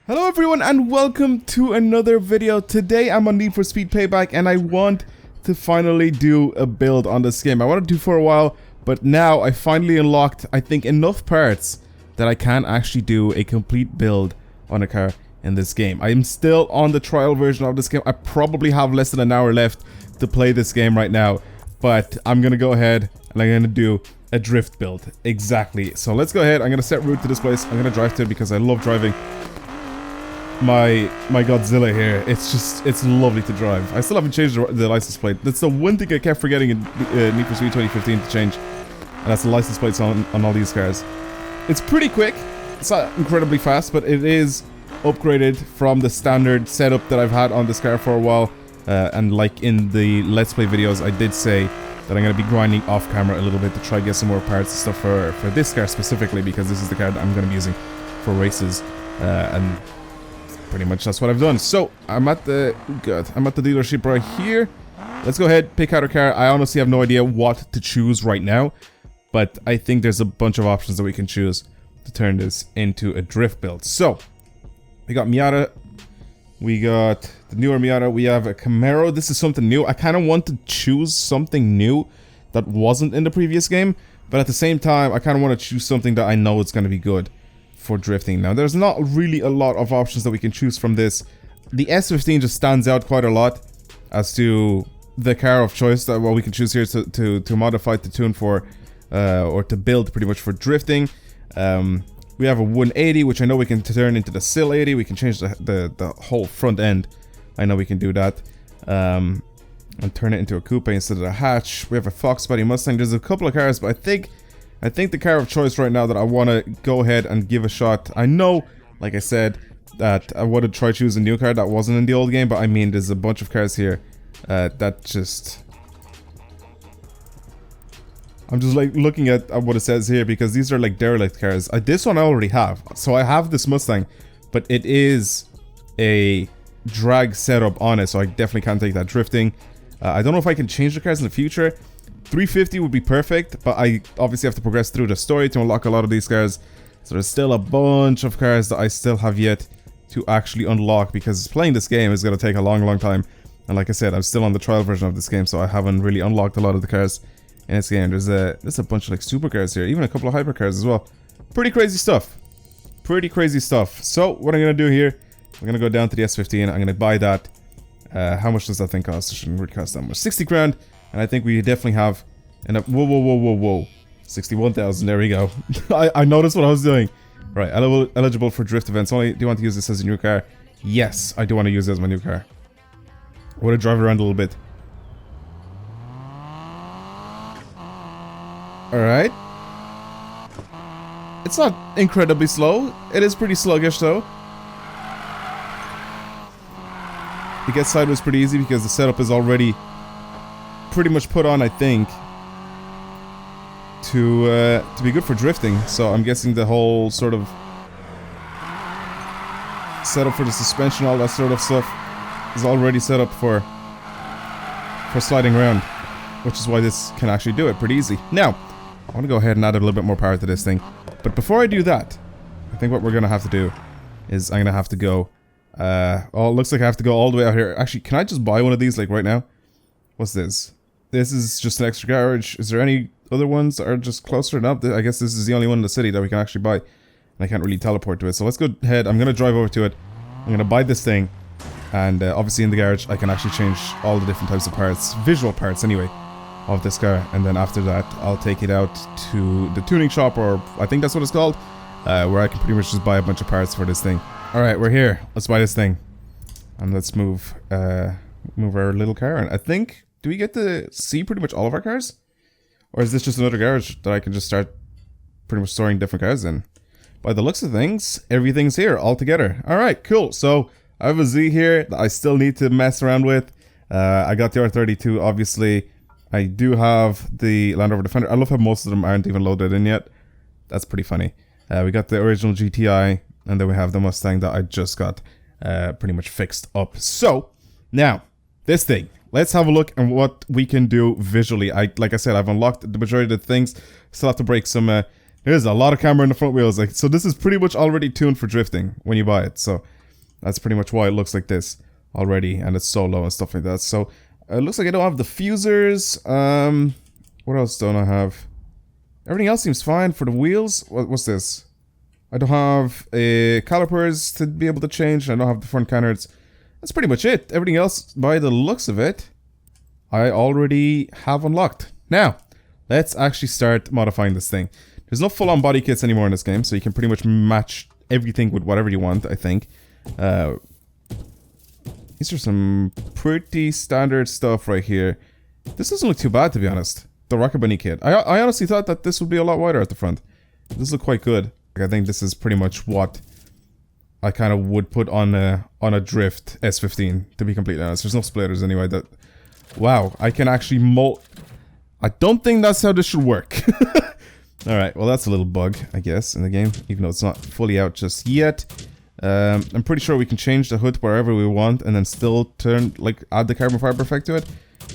Hello everyone and welcome to another video. Today I'm on Need for Speed Payback and I want to finally do a build on this game. I wanted to do for a while, but now I finally unlocked, I think, enough parts that I can actually do a complete build on a car in this game. I am still on the trial version of this game. I probably have less than an hour left to play this game right now, but I'm gonna go ahead and I'm gonna do a drift build. Exactly. So let's go ahead. I'm gonna set route to this place. I'm gonna drive to it because I love driving my Godzilla here. It's lovely to drive. I still haven't changed the license plate. That's the one thing I kept forgetting in Need for Speed 2015 to change, and that's the license plates on all these cars. It's pretty quick. It's not incredibly fast, but it is upgraded from the standard setup that I've had on this car for a while. And like in the Let's Play videos, I did say that I'm going to be grinding off camera a little bit to try to get some more parts and stuff for this car specifically, because this is the car that I'm going to be using for races, and pretty much that's what I've done. So I'm at the dealership right here. Let's go ahead, pick out a car. I honestly have no idea what to choose right now, but I think there's a bunch of options that we can choose to turn this into a drift build. So we got Miata, we got the newer Miata, we have a Camaro. This is something new. I kind of want to choose something new that wasn't in the previous game, but at the same time I kind of want to choose something that I know it's going to be good for drifting. Now there's not really a lot of options that we can choose from this. The S15 just stands out quite a lot as to the car of choice that we can choose here to modify, to tune for, or to build pretty much for drifting. We have a 180, which I know we can turn into the Sil 80. We can change the whole front end. I know we can do that, and turn it into a coupe instead of a hatch. We have a Fox Body Mustang. There's a couple of cars, but I think the car of choice right now that I want to go ahead and give a shot. I know, like I said, that I would have tried choosing a new car that wasn't in the old game, but I mean, there's a bunch of cars here that just... I'm just like looking at what it says here, because these are like derelict cars. This one I already have. So I have this Mustang, but it is a drag setup on it, so I definitely can't take that drifting. I don't know if I can change the cars in the future. 350 would be perfect, but I obviously have to progress through the story to unlock a lot of these cars. So there's still a bunch of cars that I still have yet to actually unlock, because playing this game is going to take a long time. And like I said, I'm still on the trial version of this game, so I haven't really unlocked a lot of the cars in this game. There's a bunch of like supercars here, even a couple of hypercars as well. Pretty crazy stuff. Pretty crazy stuff. So what I'm going to do here, I'm going to go down to the S15. I'm going to buy that. How much does that thing cost? It shouldn't really cost that much. 60 grand. And I think we definitely have enough. Whoa. 61,000. There we go. I noticed what I was doing. Right. Eligible for drift events only. Do you want to use this as a new car? Yes, I do want to use it as my new car. I want to drive around a little bit. Alright. It's not incredibly slow. It is pretty sluggish though. It gets sideways pretty easy because the setup is already pretty much put on, I think, to be good for drifting. So I'm guessing the whole sort of setup for the suspension, all that sort of stuff, is already set up for sliding around, which is why this can actually do it pretty easy. Now, I want to go ahead and add a little bit more power to this thing, but before I do that, I think what we're gonna have to do is I'm gonna have to go. Oh, it looks like I have to go all the way out here. Actually, can I just buy one of these like right now? What's this? This is just an extra garage. Is there any other ones that are just closer enough? I guess this is the only one in the city that we can actually buy. And I can't really teleport to it. So let's go ahead. I'm going to drive over to it. I'm going to buy this thing. And obviously in the garage, I can actually change all the different types of parts. Visual parts anyway, of this car. And then after that, I'll take it out to the tuning shop, or I think that's what it's called. Where I can pretty much just buy a bunch of parts for this thing. Alright, we're here. Let's buy this thing. And let's move our little car. And I think... Do we get to see pretty much all of our cars? Or is this just another garage that I can just start pretty much storing different cars in? By the looks of things, everything's here all together. Alright, cool. So, I have a Z here that I still need to mess around with. I got the R32, obviously. I do have the Land Rover Defender. I love how most of them aren't even loaded in yet. That's pretty funny. We got the original GTI, and then we have the Mustang that I just got pretty much fixed up. So, now, this thing. Let's have a look at what we can do visually. Like I said, I've unlocked the majority of the things. Still have to break some There's a lot of camber in the front wheels. Like, so this is pretty much already tuned for drifting when you buy it. So that's pretty much why it looks like this already, and it's so low and stuff like that. So it looks like I don't have diffusers. What else don't I have? Everything else seems fine for the wheels. What's this? I don't have calipers to be able to change. I don't have the front canards. That's pretty much it. Everything else, by the looks of it, I already have unlocked. Now, let's actually start modifying this thing. There's no full-on body kits anymore in this game, so you can pretty much match everything with whatever you want, I think. These are some pretty standard stuff right here. This doesn't look too bad, to be honest. The Rocket Bunny kit. I honestly thought that this would be a lot wider at the front. This looks quite good. I think this is pretty much what I kind of would put on a Drift S15, to be completely honest. There's no splitters anyway. Wow, I can actually mold... I don't think that's how this should work. Alright, well that's a little bug, I guess, in the game, even though it's not fully out just yet. I'm pretty sure we can change the hood wherever we want and then still add the carbon fiber effect to it.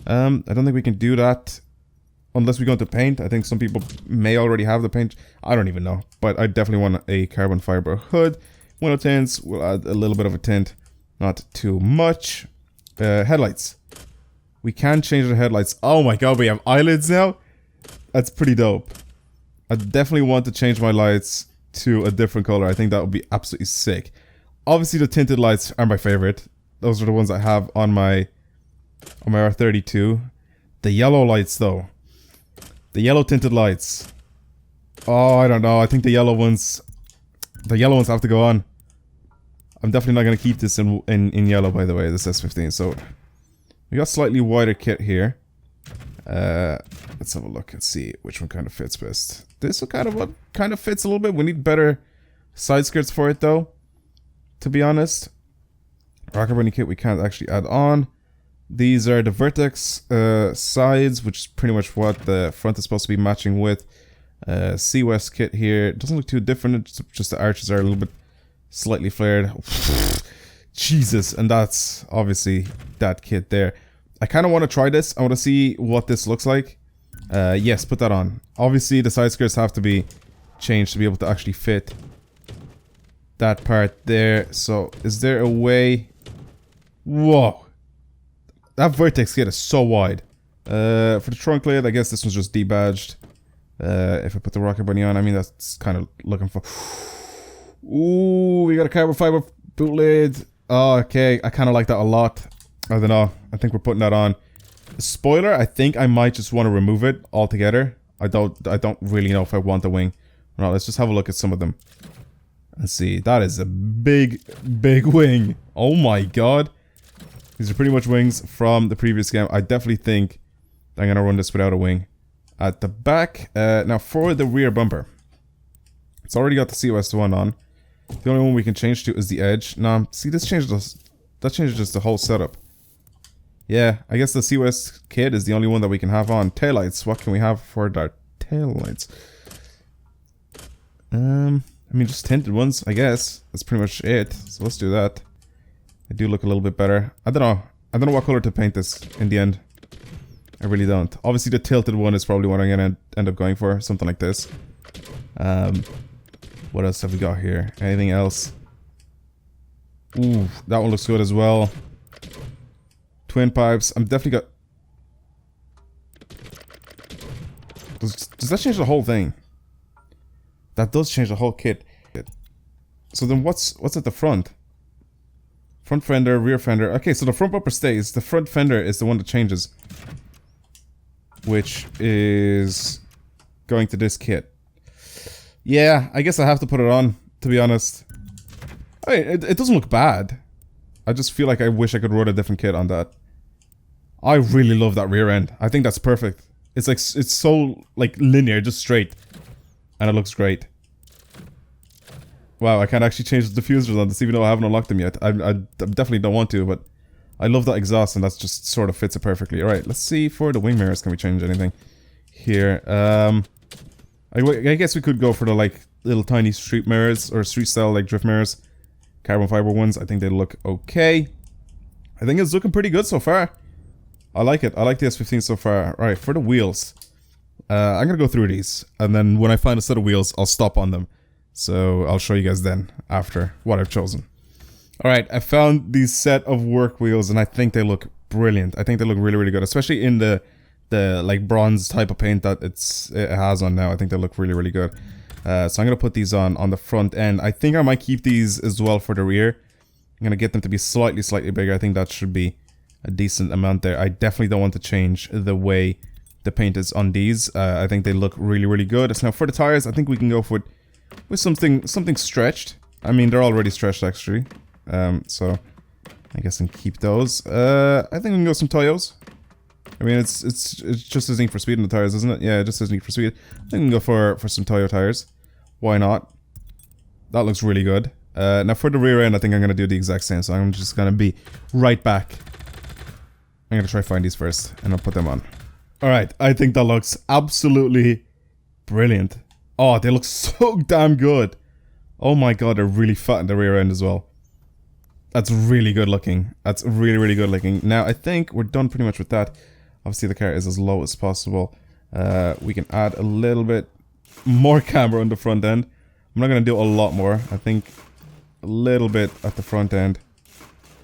I don't think we can do that unless we go into paint. I think some people may already have the paint. I don't even know, but I definitely want a carbon fiber hood. Window tints, we'll add a little bit of a tint, not too much. Headlights. We can change the headlights. Oh my god, we have eyelids now? That's pretty dope. I definitely want to change my lights to a different color. I think that would be absolutely sick. Obviously, the tinted lights are my favorite. Those are the ones I have on my R32. The yellow lights, though. The yellow tinted lights. Oh, I don't know. I think the yellow ones have to go on. I'm definitely not going to keep this in yellow, by the way, this S15. So, we got slightly wider kit here. Let's have a look and see which one kind of fits best. This one kind of fits a little bit. We need better side skirts for it, though, to be honest. Rocket Bunny kit we can't actually add on. These are the vertex sides, which is pretty much what the front is supposed to be matching with. C-West kit here. It doesn't look too different, it's just the arches are a little bit slightly flared. Jesus, and that's obviously that kit there. I kind of want to try this. I want to see what this looks like. Yes, put that on. Obviously, the side skirts have to be changed to be able to actually fit that part there. So, is there a way... Whoa. That vertex kit is so wide. For the trunk lid, I guess this one's just debadged. If I put the Rocket Bunny on, I mean, that's kind of looking for... Ooh, we got a carbon fiber boot lid. Oh, okay, I kind of like that a lot. I don't know. I think we're putting that on. The spoiler, I think I might just want to remove it altogether. I don't really know if I want the wing. No, let's just have a look at some of them. Let's see. That is a big, big wing. Oh my god. These are pretty much wings from the previous game. I definitely think I'm going to run this without a wing. At the back, now for the rear bumper. It's already got the COS one on. The only one we can change to is the edge. Now, see, that changes just the whole setup. Yeah, I guess the COS kit is the only one that we can have on. Taillights, what can we have for our taillights? I mean, just tinted ones, I guess. That's pretty much it. So let's do that. They do look a little bit better. I don't know what color to paint this in the end. I really don't. Obviously, the tilted one is probably what I'm gonna end up going for. Something like this. What else have we got here? Anything else? Ooh, that one looks good as well. Twin pipes. I'm definitely got... Does that change the whole thing? That does change the whole kit. So then what's at the front? Front fender, rear fender. Okay, so the front bumper stays. The front fender is the one that changes. Which is going to this kit. Yeah, I guess I have to put it on, to be honest. I mean, it doesn't look bad. I just feel like I wish I could run a different kit on that. I really love that rear end. I think that's perfect. It's like, it's so, like, linear, just straight. And it looks great. Wow, I can't actually change the diffusers on this, even though I haven't unlocked them yet. I definitely don't want to, but I love that exhaust, and that just sort of fits it perfectly. Alright, let's see for the wing mirrors, can we change anything here? I guess we could go for the, like, little tiny street mirrors, or street style, like, drift mirrors. Carbon fiber ones, I think they look okay. I think it's looking pretty good so far. I like it. I like the S15 so far. Alright, for the wheels. I'm gonna go through these, and then when I find a set of wheels, I'll stop on them. So I'll show you guys then, after what I've chosen. Alright, I found these set of work wheels, and I think they look brilliant. I think they look really, really good, especially in the like bronze type of paint that it has on now. I think they look really, really good. So I'm gonna put these on the front end. I think I might keep these as well for the rear. I'm gonna get them to be slightly bigger. I think that should be a decent amount there. I definitely don't want to change the way the paint is on these. I think they look really, really good. So now for the tires, I think we can go with something stretched. I mean, they're already stretched actually. So I guess I can keep those. I think we can go some Toyos. I mean, it's just as neat for speed in the tires, isn't it? Yeah, just as neat for speed. I think we can go for some Toyo tires. Why not? That looks really good. Now for the rear end, I think I'm gonna do the exact same. So I'm just gonna be right back. I'm gonna try find these first, and I'll put them on. Alright, I think that looks absolutely brilliant. Oh, they look so damn good. Oh my god, they're really fat in the rear end as well. That's really good looking. That's really, really good looking. Now, I think we're done pretty much with that. Obviously, the car is as low as possible. We can add a little bit more camber on the front end. I'm not gonna do a lot more. I think a little bit at the front end.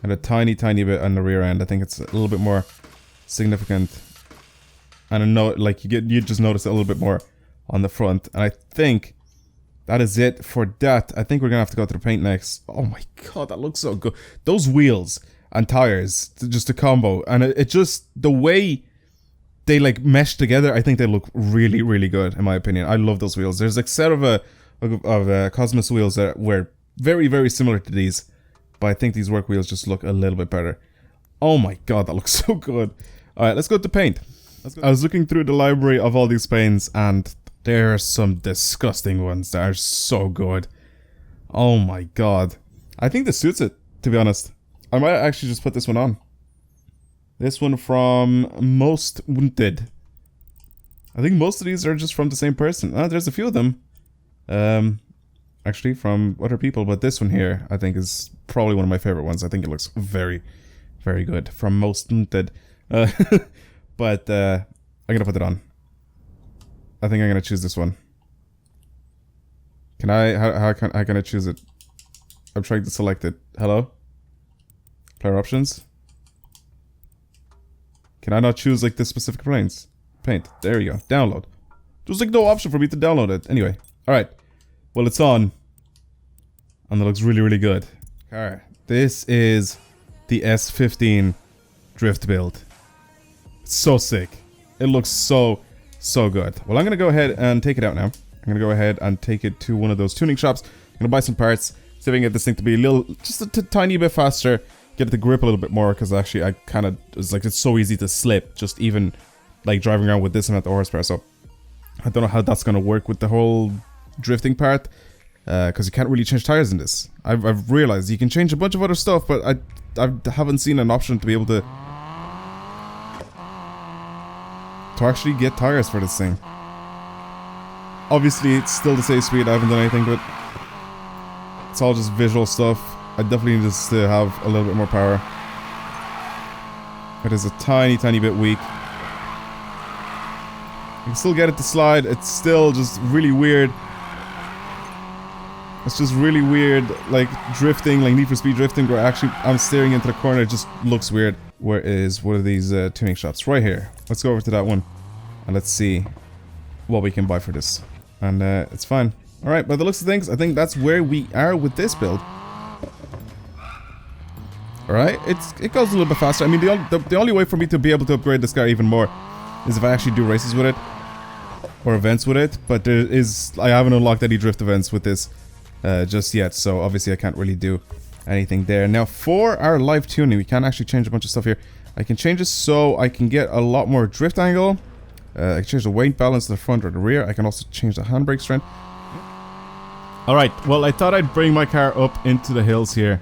And a tiny bit on the rear end. I think it's a little bit more significant. And I know, like, you just notice a little bit more on the front. And I think that is it for that. I think we're gonna have to go to the paint next. Oh my god, that looks so good. Those wheels and tires, just a combo. And it just, the way they like mesh together, I think they look really, really good in my opinion. I love those wheels. There's like a set of Cosmos wheels that were very, very similar to these. But I think these work wheels just look a little bit better. Oh my god, that looks so good. Alright, let's go to paint. I was looking through the library of all these paints, and there are some disgusting ones that are so good. Oh my god. I think this suits it, to be honest. I might actually just put this one on. This one from Most Wanted. I think most of these are just from the same person. There's a few of them. Actually, from other people, but this one here, I think, is probably one of my favorite ones. I think it looks very, very good. From Most Wanted. But, I'm gonna put it on. I think I'm gonna choose this one. Can I, how can I choose it? I'm trying to select it. Hello? Player options? Can I not choose, like, the specific paint? There you go. Download. There's, like, no option for me to download it. Anyway. Alright. Well, it's on. And it looks really, really good. Alright. This is the S15 drift build. It's so sick. It looks so good. Well, I'm going to go ahead and take it out now. I'm going to go ahead and take it to one of those tuning shops. I'm going to buy some parts. See if I can get this thing to be a little, just a tiny bit faster. Get it to grip a little bit more, because actually I kind of, it's so easy to slip, just even like driving around with this amount of horsepower. So I don't know how that's going to work with the whole drifting part, because you can't really change tires in this. I've realized you can change a bunch of other stuff, but I haven't seen an option to be able to actually get tires for this thing. Obviously, it's still the same speed. I haven't done anything, but it's all just visual stuff. I definitely need this to have a little bit more power. It is a tiny bit weak. You can still get it to slide. It's still just really weird. It's just really weird, like drifting, like Need for Speed drifting, where actually I'm staring into the corner. It just looks weird. Where is one of these tuning shops? Right here. Let's go over to that one, and let's see what we can buy for this. And it's fine. All right, by the looks of things, I think that's where we are with this build. All right, it goes a little bit faster. I mean, the only way for me to be able to upgrade this car even more is if I actually do races with it or events with it. But I haven't unlocked any drift events with this just yet, so obviously I can't really do anything there. Now for our live tuning, we can actually change a bunch of stuff here. I can change this so I can get a lot more drift angle. I can change the weight balance to the front or the rear. I can also change the handbrake strength. Alright, well, I thought I'd bring my car up into the hills here,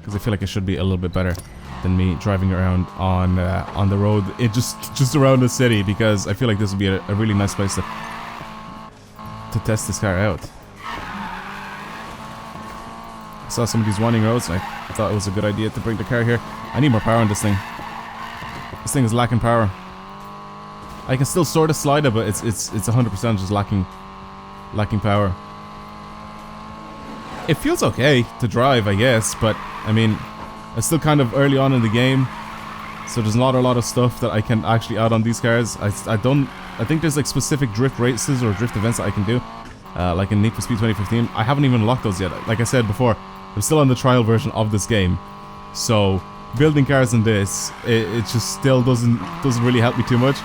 because I feel like it should be a little bit better than me driving around on the road, just around the city, because I feel like this would be a really nice place to test this car out. I saw some of these winding roads, and I thought it was a good idea to bring the car here. I need more power on this thing. This thing is lacking power. I can still sort of slide it, but it's 100% just lacking power. It feels okay to drive, I guess, but I mean, it's still kind of early on in the game, so there's not a lot of stuff that I can actually add on these cars. I think there's like specific drift races or drift events that I can do, like in Need for Speed 2015. I haven't even unlocked those yet. Like I said before, I'm still on the trial version of this game, so building cars in this, it just still doesn't really help me too much.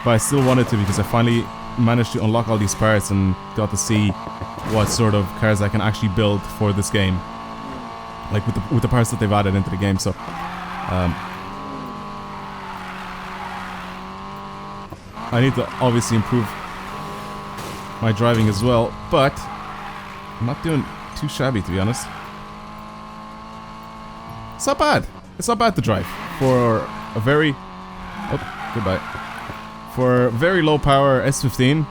But I still wanted to, because I finally managed to unlock all these parts and got to see what sort of cars I can actually build for this game, like with the parts that they've added into the game. So I need to obviously improve my driving as well, but I'm not doing too shabby, to be honest. It's not bad. It's not bad to drive for a very... Oh, goodbye. For very low power S15,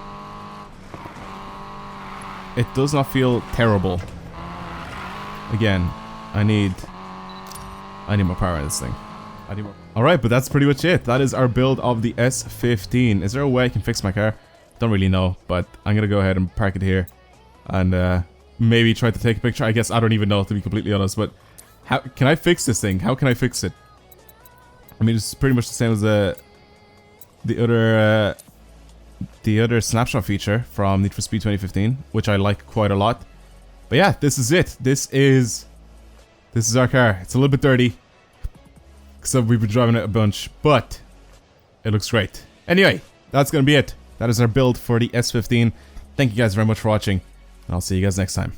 it does not feel terrible. Again, I need more power in this thing. Alright, but that's pretty much it. That is our build of the S15. Is there a way I can fix my car? Don't really know, but I'm gonna go ahead and park it here. And maybe try to take a picture. I guess I don't even know, to be completely honest, but how can I fix this thing? How can I fix it? I mean, it's pretty much the same as the other snapshot feature from Need for Speed 2015, which I like quite a lot. But yeah, this is it. This is our car. It's a little bit dirty, except we've been driving it a bunch, but it looks great. Anyway, that's gonna be it. That is our build for the S15. Thank you guys very much for watching, and I'll see you guys next time.